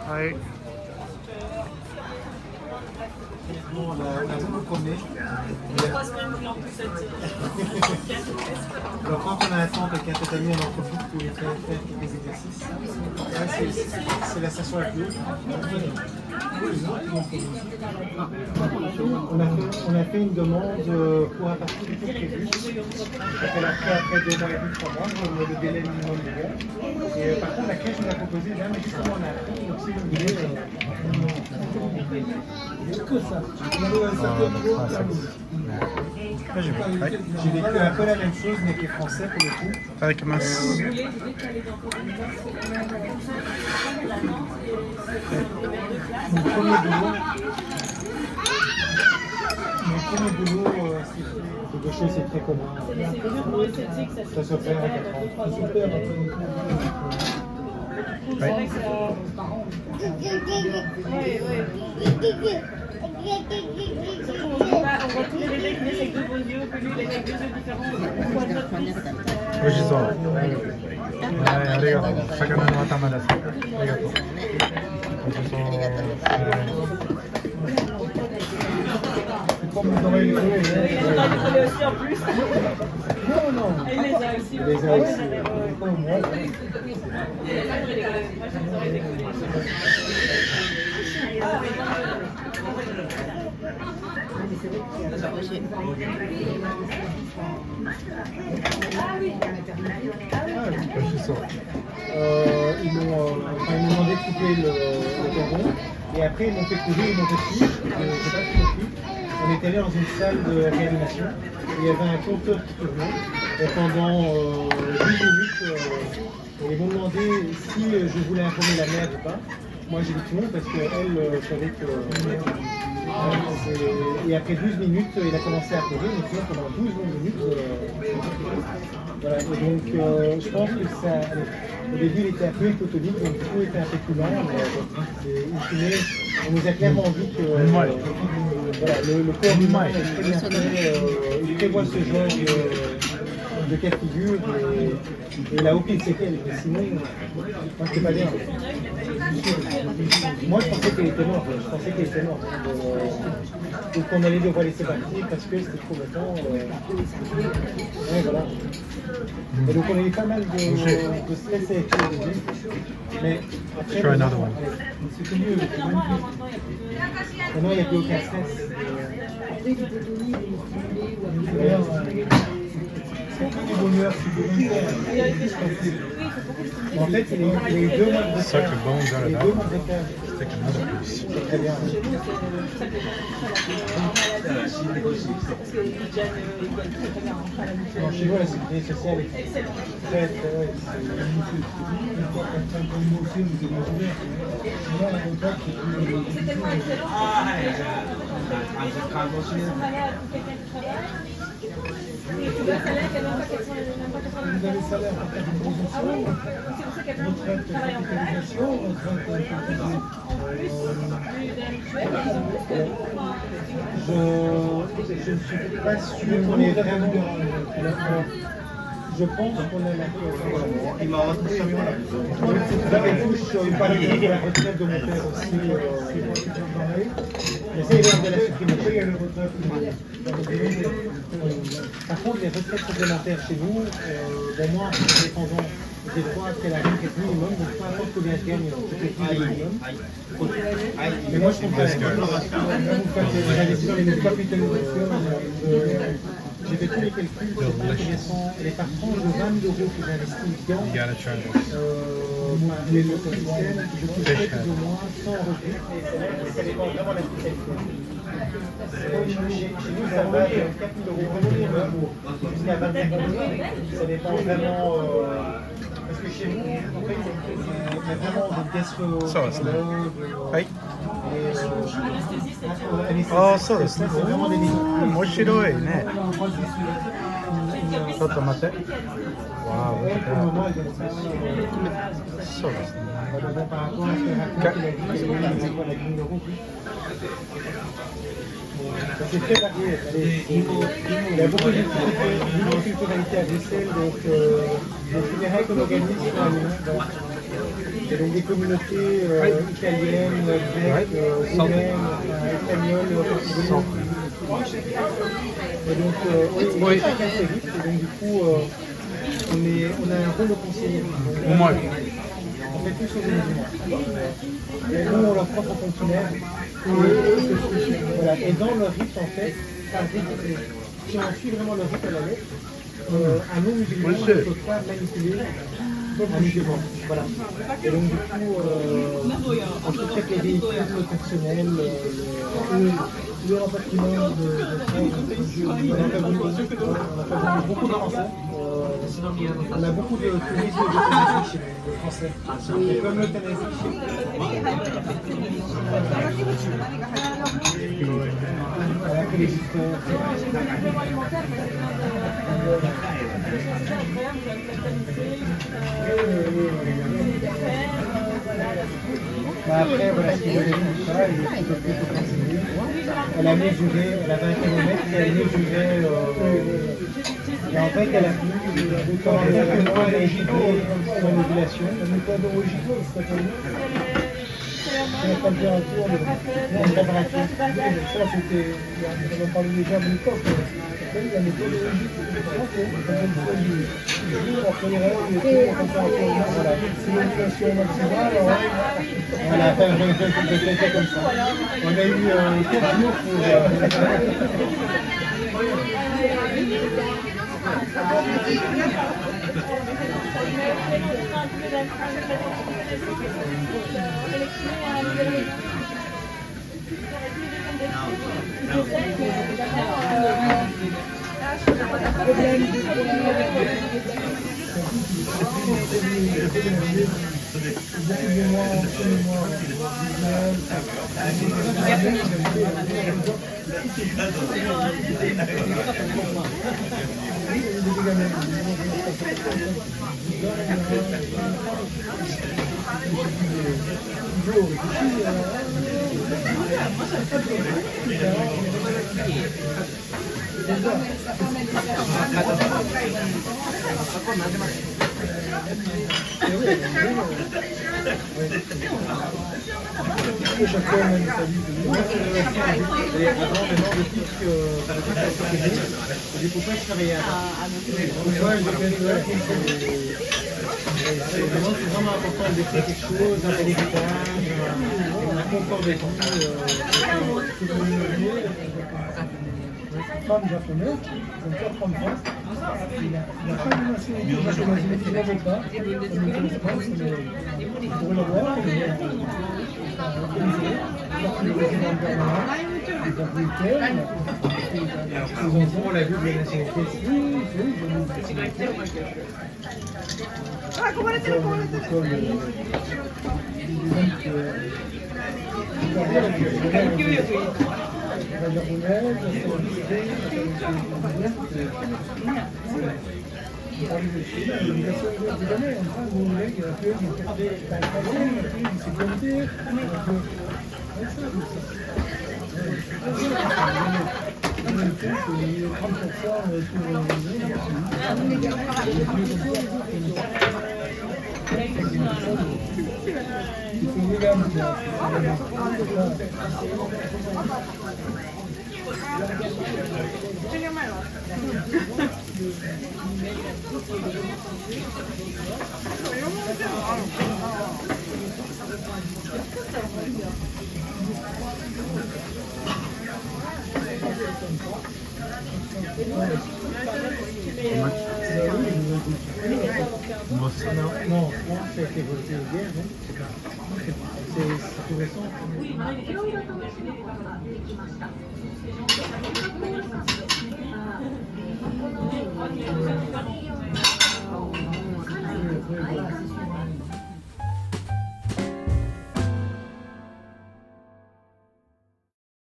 はい。Bon, on a beaucoup promené. 3 semaines blanc pour cette Alors quand on a un temps avec un tatami, on en profite pour faire quelques exercices. Là, c'est la station la plus haute. On a fait une demande pour un parcours du prévu. Elle a fait après 2 mois et demi, 3 mois, comme le délai minimum de gars. Et par contre, la crèche nous a proposé, là, mais justement, on a appris, donc si vous voulez, que ça. J'ai vécu un peu la même chose, mais qui est français pour le coup. Avec masse. Mon premier boulot, c'est quelque chose, c'est très commun. Ça se fait à 4 ans. Super. On voit tous les bébés qui naissent avec 2 beaux yeux, que lui il est avec 2 yeux différents. 美味しそう。はい、ありがとう。魚の頭です。ありがとう。美味しそう。Comme vous aurez le Il en a trouvé aussi en plus. Non, non. Il les a aussi. Il les a aussi. Comme moi. Ils m'ont demandé de couper le cordon et après ils m'ont fait courir, ils m'ont fait suivre, je n'ai pas compris. On est allé dans une salle de réanimation, il y avait un compteur qui tournait et pendant 10 minutes, ils m'ont demandé si je voulais informer la mère ou pas. Moi j'ai dit non parce qu'elle savait que... et après 12 minutes, il a commencé à pleurer, mais sinon pendant 12 minutes, voilà. Et donc je pense que ça... Au début il était un peu hypotonique, donc du coup il était un peu plus lent, mais on nous a clairement dit que voilà, le corps humain est très bien fait, il prévoit ce genre de cas de figure et il a aucune séquelle, mais sinon, moi je ne pas bien. Moi je pensais qu'elle était morte, donc on allait devoir laisser partir parce que c'était trop longtemps. Ouais, voilà. Et donc on a eu pas mal de stress avec le début, mais après c'était mieux. Maintenant il n'y a plus aucun stress. C'est du bonheur, c'est du en fait, il y a eu 2 mois de Such a bone retard. got it out. Let's take another piece. C'est très bien. Non, chez nous, la sécurité sociale est très, très... Vous avez le salaire, qu'elle n'a pas 400 Vous avez le salaire en fait de mobilisation, retraite capitalisation, retraite je ne suis pas sûr qu'on est vraiment... Je pense qu'on est là. Il m'a rentré une partie de la retraite de mon père aussi. Mais ça, il va de la supprimer. Par contre, les retraites complémentaires chez nous, moi, en tant que dépendant, j'ai droit à la retraite minimum, donc peu importe combien je gagne, je fais plus le minimum. Mais moi, je comprends. Vous avez dans les capitalisations. J'ai fait tous les calculs, je sais pas combien sont les par tranche de 20 000 € que j'investis dedans. You gotta try this. Le système, je toucherai plus ou moins 100 revenus. Ça dépend vraiment de la spécialité. Chez nous, ça va de 4 000 € minimum jusqu'à 25 000 €. Ça dépend vraiment. Parce que chez nous, en fait, il y a vraiment des tests. そうですね。はい。ああ、そうですね。面白いね。ちょっと待って。わあ、そうですね。C'est très varié. Il y a beaucoup de multiculturalité à Bruxelles, donc les funérailles qu'on organise sont à Lyon. Et donc des communautés italiennes, grecques, roumaines, espagnoles, portugaises. Et donc, oui, chacun ses rythmes. Et donc, du coup, on a un rôle de conseiller. Moi. On fait tous aux musulmans. Et nous, on leur propre fonctionnaire. Et dans leur rythme, en fait, si on suit vraiment leur rythme à la lettre, un non-musulman ne peut pas manipuler un musulman. Voilà. Et donc, du coup, on se traite les véhicules personnels, le rapatriement de on a beaucoup de Français. On a beaucoup de tourisme d'euthanasie chez les Français. Et comme l'euthanasie chez les histoires. Après, voilà, ce qu'il y a de ça, il est un peu plus conseillé. Elle a mesuré, elle avait 1 km, et elle mesurait. Et en fait, elle a pu, pendant quelques mois, elle a étudié son ovulation. La méthode originale, c'est la température, la température. Ça, c'était, on en parlait déjà de l'époque. La méthode originale, voilà, c'est l'ovulation maximale. Voilà, c'était comme ça. On a eu 4 jours J'ai pour pas travailler c'est vraiment important de décrire quelque chose, un héritage, un confort de vie. Une femme japonaise, c'est une femme France. Il n'a pas de nationalité japonaise, il ne l'avait pas. Il ne connaissait pas, il pourrait l'avoir. Il est résident de Berlin, il est américain. Ses enfants, on l'a vu de la nationalité. Ah, come le Non, ça a été voté hier, non? C'est tout récent.